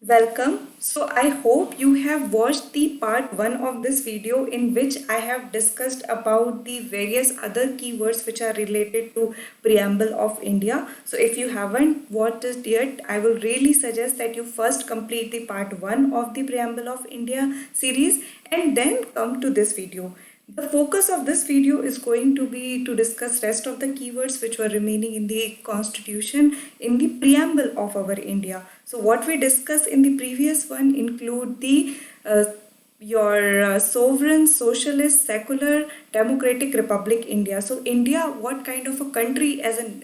Welcome. So I hope you have watched the part 1 of this video in which I have discussed about the various other keywords which are related to preamble of India. So if you haven't watched it yet, I will really suggest that you first complete the part 1 of the preamble of India series and then come to this video. The focus of this video is going to be to discuss rest of the keywords which were remaining in the constitution in the preamble of our India. So what we discussed in the previous one include the your sovereign, socialist, secular, democratic republic India. So India, what kind of a country as an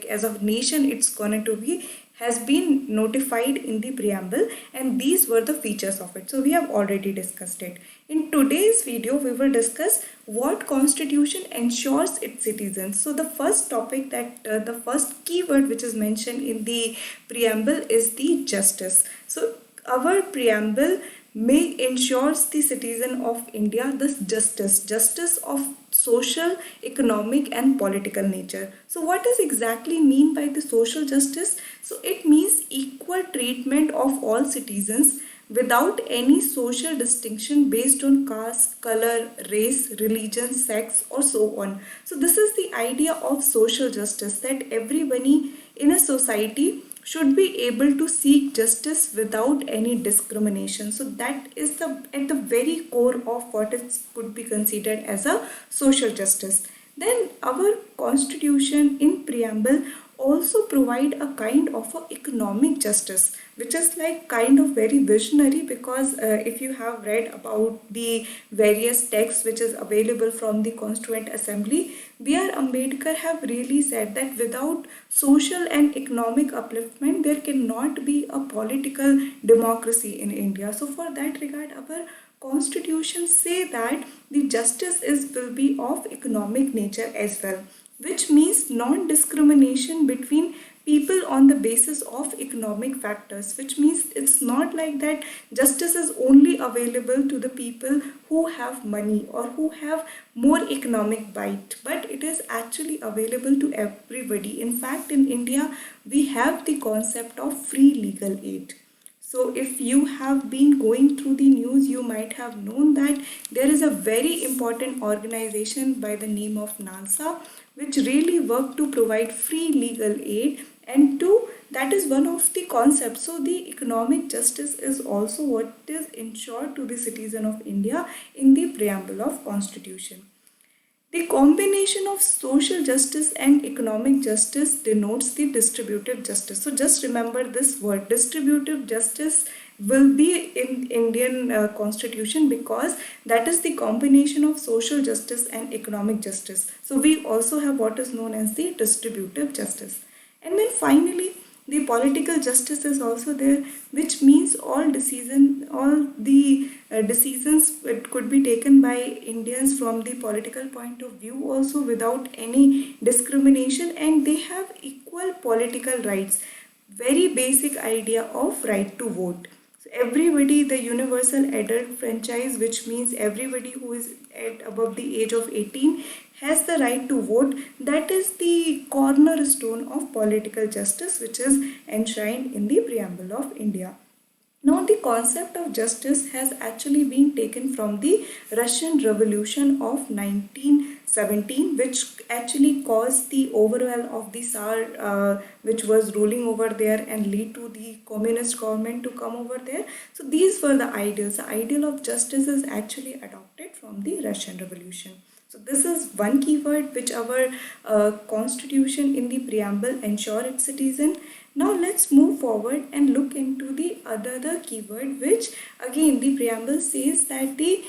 as a nation it's going to be has been notified in the preamble, and these were the features of it. So we have already discussed it. In today's video, we will discuss what constitution ensures its citizens. So the first topic the first keyword which is mentioned in the preamble is the justice. So our preamble may ensures the citizen of India this justice of social, economic and political nature. So what does exactly mean by the social justice? So it means equal treatment of all citizens without any social distinction based on caste, color, race, religion, sex or so on. So this is the idea of social justice, that everybody in a society should be able to seek justice without any discrimination. So that is the at the very core of what is could be considered as a social justice. Then our constitution in preamble also provide a kind of a economic justice, which is like kind of very visionary, because if you have read about the various texts which is available from the Constituent Assembly, B.R. Ambedkar have really said that without social and economic upliftment, there cannot be a political democracy in India. So for that regard, our constitution say that the justice is will be of economic nature as well, which means non-discrimination between people on the basis of economic factors, which means it's not like that justice is only available to the people who have money or who have more economic bite, but it is actually available to everybody. In fact, in India, we have the concept of free legal aid. So if you have been going through the news, you might have known that there is a very important organization by the name of NALSA, which really work to provide free legal aid, and two, that is one of the concepts. So the economic justice is also what is ensured to the citizen of India in the preamble of constitution. The combination of social justice and economic justice denotes the distributive justice. So just remember this word, distributive justice will be in Indian constitution, because that is the combination of social justice and economic justice. So we also have what is known as the distributive justice. And then finally, the political justice is also there, which means all the decisions could be taken by Indians from the political point of view also without any discrimination, and they have equal political rights. Very basic idea of right to vote. So everybody, the universal adult franchise, which means everybody who is at above the age of 18 has the right to vote. That is the cornerstone of political justice, which is enshrined in the preamble of India. Now, the concept of justice has actually been taken from the Russian Revolution of 1917, which actually caused the overthrow of the Tsar, which was ruling over there, and lead to the communist government to come over there. So these were the ideals. The ideal of justice is actually adopted from the Russian Revolution. So this is one keyword which our constitution in the preamble ensure its citizen. Now let's move forward and look into the other keyword, which again the preamble says that the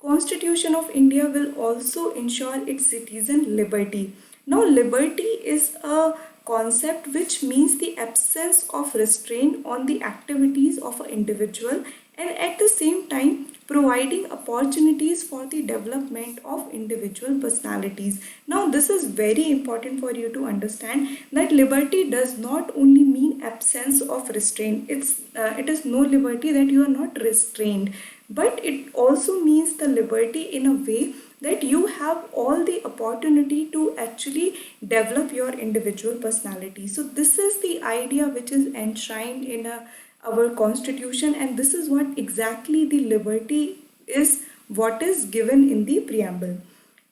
Constitution of India will also ensure its citizen liberty. Now liberty is a concept which means the absence of restraint on the activities of an individual, and at the same time providing opportunities for the development of individual personalities. Now this is very important for you to understand that liberty does not only mean absence of restraint. It is no liberty that you are not restrained, but it also means the liberty in a way that you have all the opportunity to actually develop your individual personality. So this is the idea which is enshrined in a our constitution, and this is what exactly the liberty is, what is given in the preamble.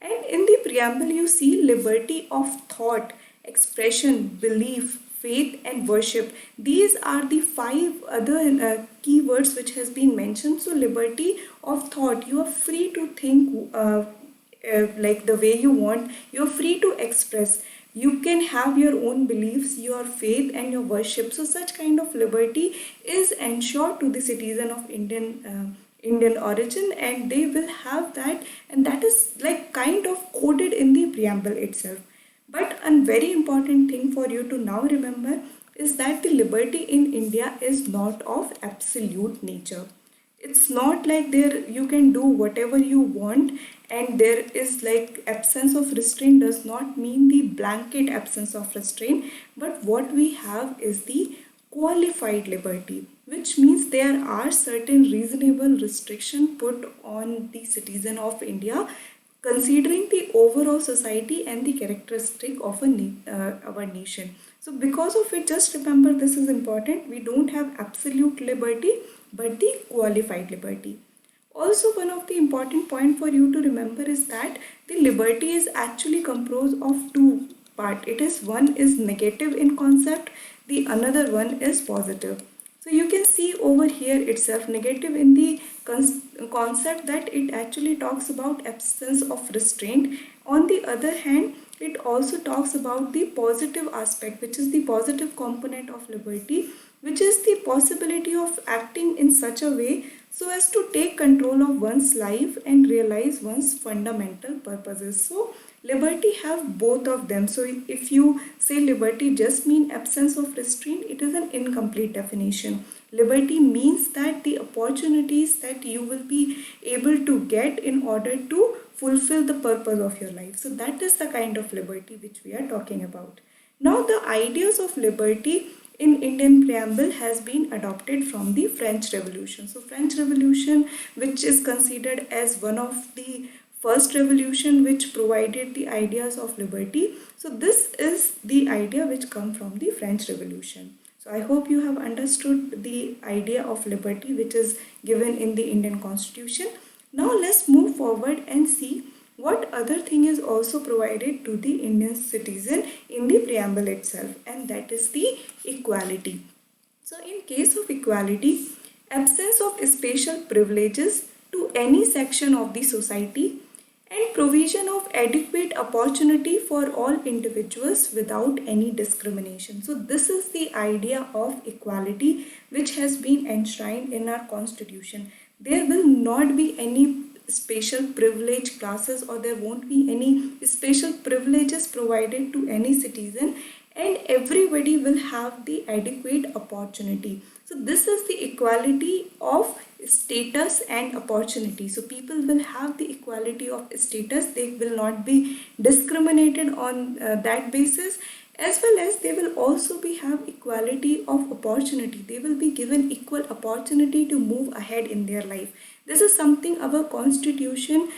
And in the preamble, you see liberty of thought, expression, belief, faith, and worship. These are the five other keywords which has been mentioned. So, liberty of thought, you are free to think like the way you want. You are free to express. You can have your own beliefs, your faith, and your worship. So, such kind of liberty is ensured to the citizen of Indian origin, and they will have that, and that is like kind of coded in the preamble itself. But a very important thing for you to now remember is that the liberty in India is not of absolute nature. It's not like there you can do whatever you want, and there is like absence of restraint does not mean the blanket absence of restraint, but what we have is the qualified liberty, which means there are certain reasonable restriction put on the citizen of India considering the overall society and the characteristic of our nation. So because of it, just remember this is important. We don't have absolute liberty, but the qualified liberty. Also, one of the important point for you to remember is that the liberty is actually composed of two part. It is one is negative in concept, the another one is positive. So you can see over here itself negative in the concept that it actually talks about absence of restraint. On the other hand, it also talks about the positive aspect, which is the positive component of liberty, which is the possibility of acting in such a way so as to take control of one's life and realize one's fundamental purposes. So liberty have both of them. So if you say liberty just mean absence of restraint, it is an incomplete definition. Liberty means that the opportunities that you will be able to get in order to fulfill the purpose of your life. So that is the kind of liberty which we are talking about. Now the ideas of liberty in Indian preamble has been adopted from the French Revolution. So French Revolution, which is considered as one of the first revolution which provided the ideas of liberty. So this is the idea which come from the French Revolution. So I hope you have understood the idea of liberty which is given in the Indian Constitution. Now let's move forward and see what other thing is also provided to the Indian citizen in the preamble itself, and that is the equality. So in case of equality, absence of special privileges to any section of the society and provision of adequate opportunity for all individuals without any discrimination. So this is the idea of equality which has been enshrined in our constitution. There will not be any special privilege classes, or there won't be any special privileges provided to any citizen, and everybody will have the adequate opportunity. So this is the equality of status and opportunity. So people will have the equality of status. They will not be discriminated on that basis, as well as they will also be have equality of opportunity. They will be given equal opportunity to move ahead in their life. This is something our constitution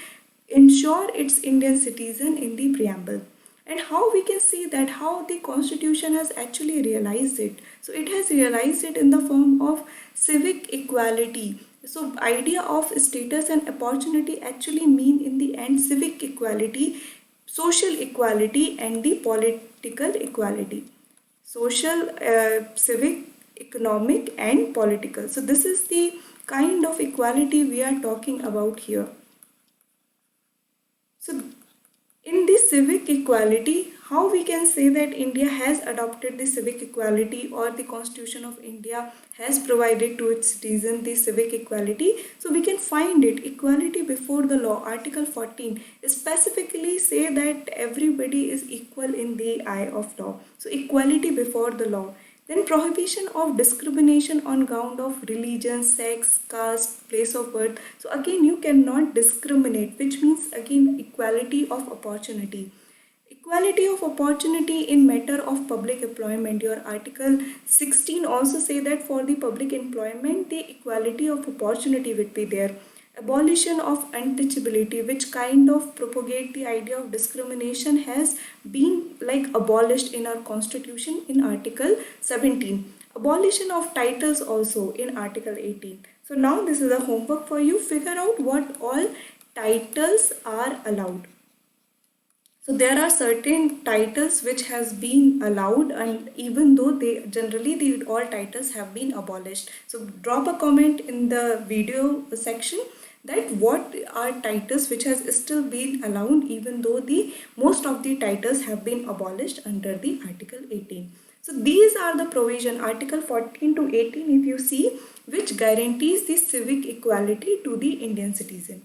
ensure its Indian citizen in the preamble. And how we can see that, how the constitution has actually realized it. So it has realized it in the form of civic equality. So idea of status and opportunity actually mean in the end civic equality, social equality, and the political equality. Social, civic, economic, and political. So this is the kind of equality we are talking about here. So in the civic equality, how we can say that India has adopted the civic equality, or the Constitution of India has provided to its citizens the civic equality? So we can find it equality before the law. Article 14 specifically say that everybody is equal in the eye of law. So equality before the law. Then prohibition of discrimination on ground of religion, sex, caste, place of birth. So again you cannot discriminate, which means again equality of opportunity. Equality of opportunity in matter of public employment. Your Article 16 also say that for the public employment the equality of opportunity would be there. Abolition of untouchability, which kind of propagate the idea of discrimination, has been like abolished in our constitution in Article 17. Abolition of titles also in Article 18. So now this is a homework for you. Figure out what all titles are allowed. So there are certain titles which has been allowed, and even though they generally all titles have been abolished. So drop a comment in the video section that what are titles which has still been allowed even though the most of the titles have been abolished under the Article 18. So these are the provision, Article 14 to 18 if you see, which guarantees the civic equality to the Indian citizen.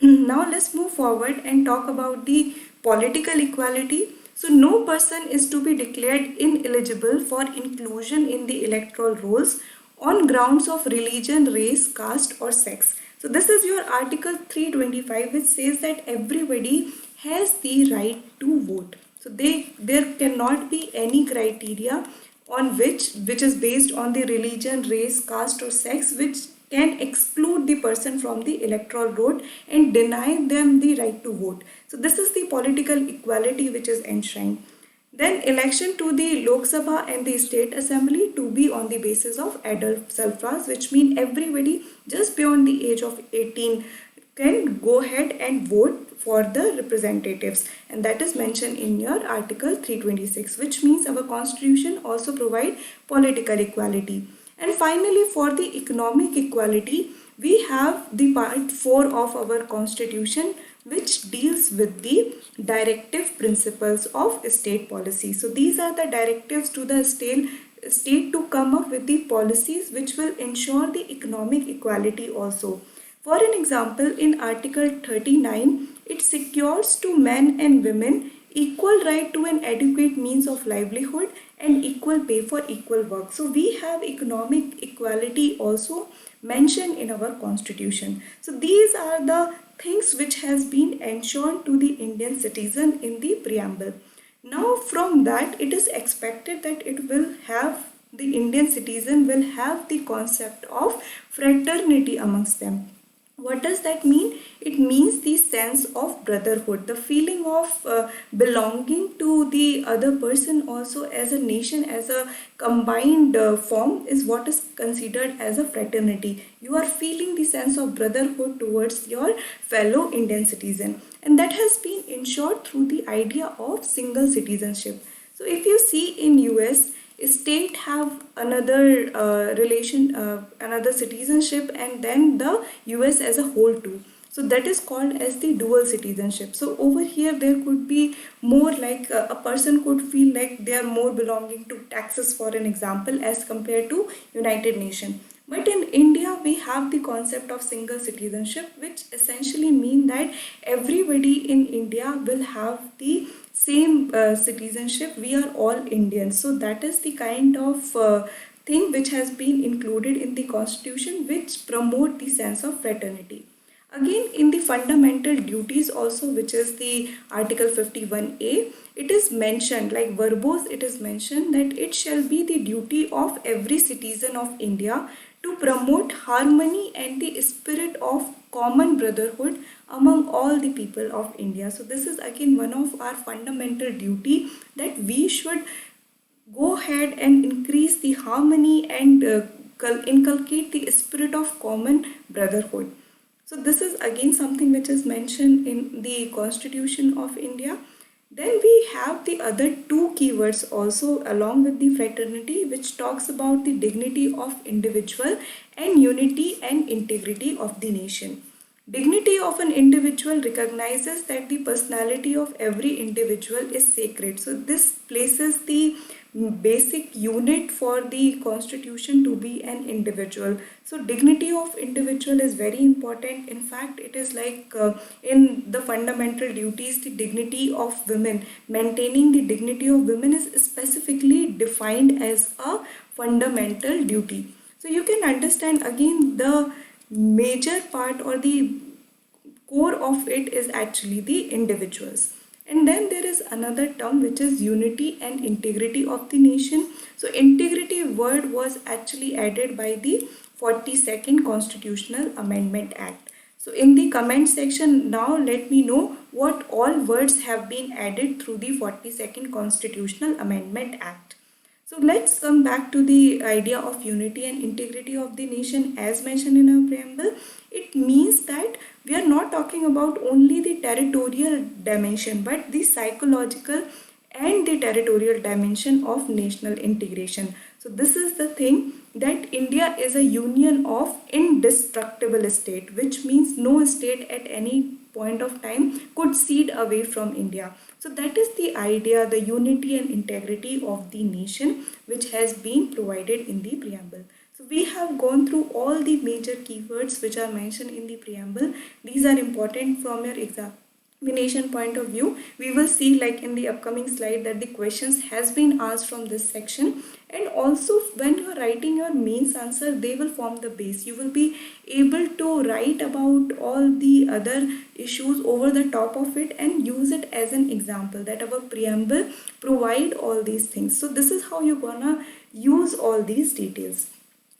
Now let's move forward and talk about the political equality. So no person is to be declared ineligible for inclusion in the electoral rolls on grounds of religion, race, caste or sex. So this is your Article 325, which says that everybody has the right to vote. So there cannot be any criteria on which is based on the religion, race, caste or sex, which can exclude the person from the electoral roll and deny them the right to vote. So this is the political equality which is enshrined. Then election to the Lok Sabha and the State Assembly to be on the basis of adult suffrage, which means everybody just beyond the age of 18 can go ahead and vote for the representatives, and that is mentioned in your Article 326, which means our constitution also provide political equality. And finally, for the economic equality, we have the part 4 of our constitution, which deals with the directive principles of state policy. So these are the directives to the state to come up with the policies which will ensure the economic equality also. For an example, in Article 39, it secures to men and women equal right to an adequate means of livelihood and equal pay for equal work. So we have economic equality also mentioned in our constitution. So these are the things which has been ensured to the Indian citizen in the preamble. Now from that, it is expected that the Indian citizen will have the concept of fraternity amongst them. What does that mean? It means the sense of brotherhood, the feeling of belonging to the other person also as a nation, as a combined form is what is considered as a fraternity. You are feeling the sense of brotherhood towards your fellow Indian citizen, and that has been ensured through the idea of single citizenship. So if you see in US, state have another another citizenship, and then the US as a whole too. So that is called as the dual citizenship. So over here there could be more like a person could feel like they are more belonging to Texas, for an example, as compared to United Nations. But in India, we have the concept of single citizenship, which essentially mean that everybody in India will have the same citizenship. We are all Indians. So that is the kind of thing which has been included in the constitution, which promote the sense of fraternity. Again, in the fundamental duties also, which is the Article 51A, it is mentioned, like verbose, it is mentioned that it shall be the duty of every citizen of India to promote harmony and the spirit of common brotherhood among all the people of India. So this is again one of our fundamental duty, that we should go ahead and increase the harmony and inculcate the spirit of common brotherhood. So this is again something which is mentioned in the Constitution of India. Then we have the other two keywords also along with the fraternity, which talks about the dignity of individual and unity and integrity of the nation. Dignity of an individual recognizes that the personality of every individual is sacred. So this places the basic unit for the constitution to be an individual. So dignity of individual is very important. In fact, it is like in the fundamental duties, the dignity of women, maintaining the dignity of women is specifically defined as a fundamental duty. So you can understand again the major part or the core of it is actually the individuals. And then there is another term which is unity and integrity of the nation. So integrity word was actually added by the 42nd Constitutional Amendment Act. So in the comment section now let me know what all words have been added through the 42nd Constitutional Amendment Act. So let's come back to the idea of unity and integrity of the nation as mentioned in our preamble. It means that we are not talking about only the territorial dimension but the psychological and the territorial dimension of national integration. So this is the thing that India is a union of indestructible state, which means no state at any point of time could cede away from India. So that is the idea, the unity and integrity of the nation, which has been provided in the preamble. So we have gone through all the major keywords which are mentioned in the preamble. These are important from your examination point of view. We will see like in the upcoming slide that the questions has been asked from this section, and also when you are writing your mains answer, they will form the base. You will be able to write about all the other issues over the top of it and use it as an example that our preamble provide all these things. So this is how you're gonna use all these details.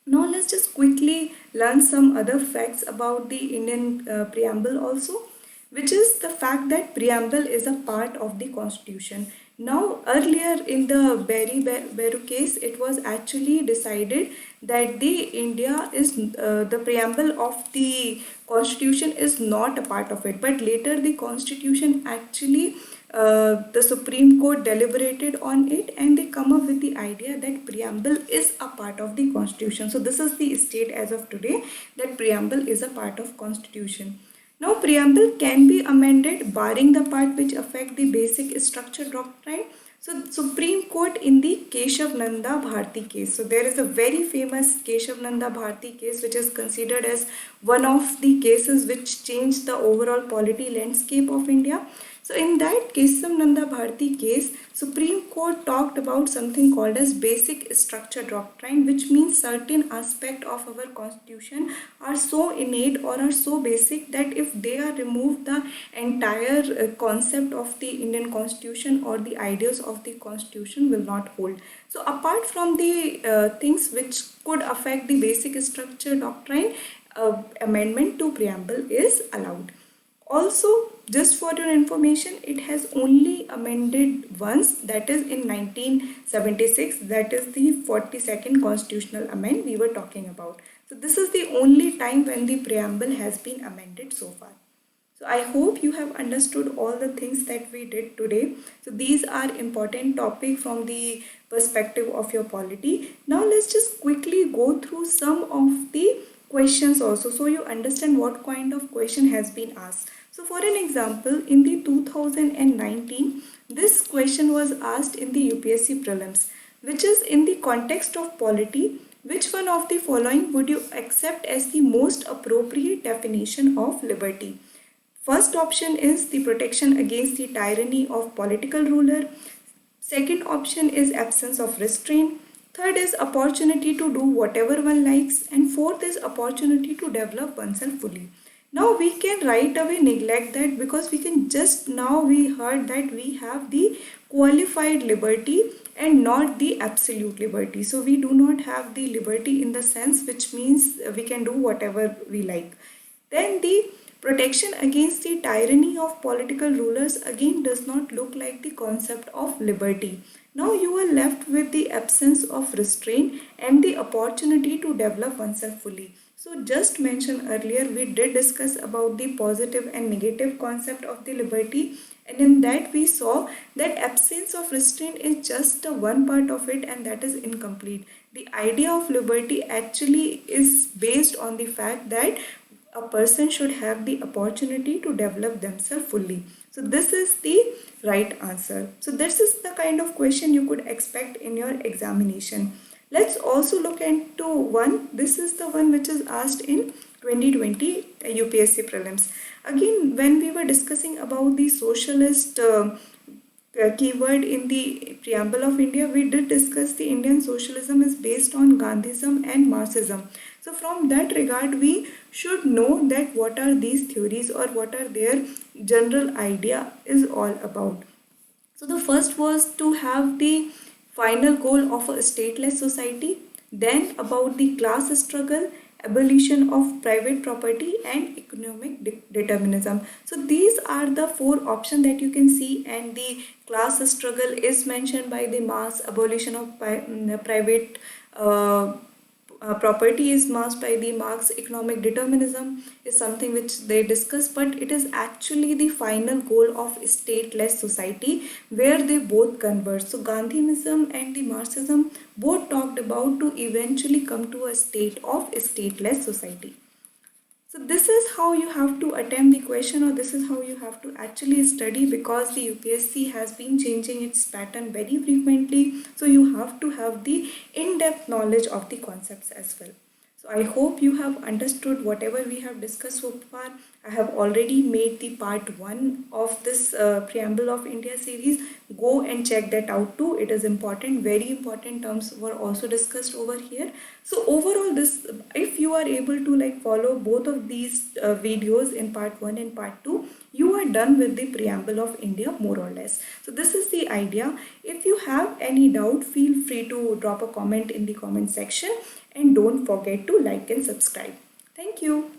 Now let's just quickly learn some other facts about the Indian preamble also, which is the fact that preamble is a part of the constitution. Now earlier in the Beru case, it was actually decided that the India is the preamble of the constitution is not a part of it, but later the constitution actually the Supreme Court deliberated on it and they come up with the idea that preamble is a part of the constitution. So this is the state as of today, that preamble is a part of constitution. Now preamble can be amended barring the part which affect the basic structure doctrine. So Supreme Court in the Keshav Nanda Bharti case. So there is a very famous Keshav Nanda Bharti case which is considered as one of the cases which changed the overall polity landscape of India. So in that Keshav Nanda Bharti case, Supreme Court talked about something called as basic structure doctrine, which means certain aspect of our constitution are so innate or are so basic that if they are removed, the entire concept of the Indian constitution or the ideas of the constitution will not hold. So apart from the things which could affect the basic structure doctrine, amendment to preamble is allowed. Also, just for your information, it has only amended once, that is in 1976, that is the 42nd constitutional amendment we were talking about. So this is the only time when the preamble has been amended so far. So I hope you have understood all the things that we did today. So these are important topics from the perspective of your polity. Now let's just quickly go through some of the questions also, so you understand what kind of question has been asked. So for an example, in the 2019, this question was asked in the UPSC prelims, which is in the context of polity, which one of the following would you accept as the most appropriate definition of liberty? First option is the protection against the tyranny of political ruler. Second option is absence of restraint. Third is opportunity to do whatever one likes. And fourth is opportunity to develop oneself fully. Now we can right away neglect that, because we can just now we heard that we have the qualified liberty and not the absolute liberty. So we do not have the liberty in the sense which means we can do whatever we like. Then the protection against the tyranny of political rulers again does not look like the concept of liberty. Now you are left with the absence of restraint and the opportunity to develop oneself fully. So just mentioned earlier, we did discuss about the positive and negative concept of the liberty, and in that we saw that absence of restraint is just a one part of it, and that is incomplete. The idea of liberty actually is based on the fact that a person should have the opportunity to develop themselves fully. So this is the right answer. So this is the kind of question you could expect in your examination. Let's also look into one. This is the one which is asked in 2020 UPSC prelims. Again, when we were discussing about the socialist keyword in the preamble of India, we did discuss the Indian socialism is based on Gandhism and Marxism. So from that regard, we should know that what are these theories or what are their general idea is all about. So the first was to have the final goal of a stateless society, then about the class struggle, abolition of private property, and economic determinism. So these are the four options that you can see, and the class struggle is mentioned by the Marx. Abolition of private property is masked by the Marx. Economic determinism is something which they discuss, but it is actually the final goal of stateless society where they both converge. So Gandhianism and the Marxism both talked about to eventually come to a state of stateless society. So this is how you have to attempt the question, or this is how you have to actually study, because the UPSC has been changing its pattern very frequently. So you have to have the in-depth knowledge of the concepts as well. So I hope you have understood whatever we have discussed so far. I have already made the part 1 of this Preamble of India series. Go and check that out too. It is important. Very important terms were also discussed over here. So overall, this, if you are able to like follow both of these videos in part 1 and part 2, you are done with the Preamble of India more or less. So this is the idea. If you have any doubt, feel free to drop a comment in the comment section, and don't forget to like and subscribe. Thank you.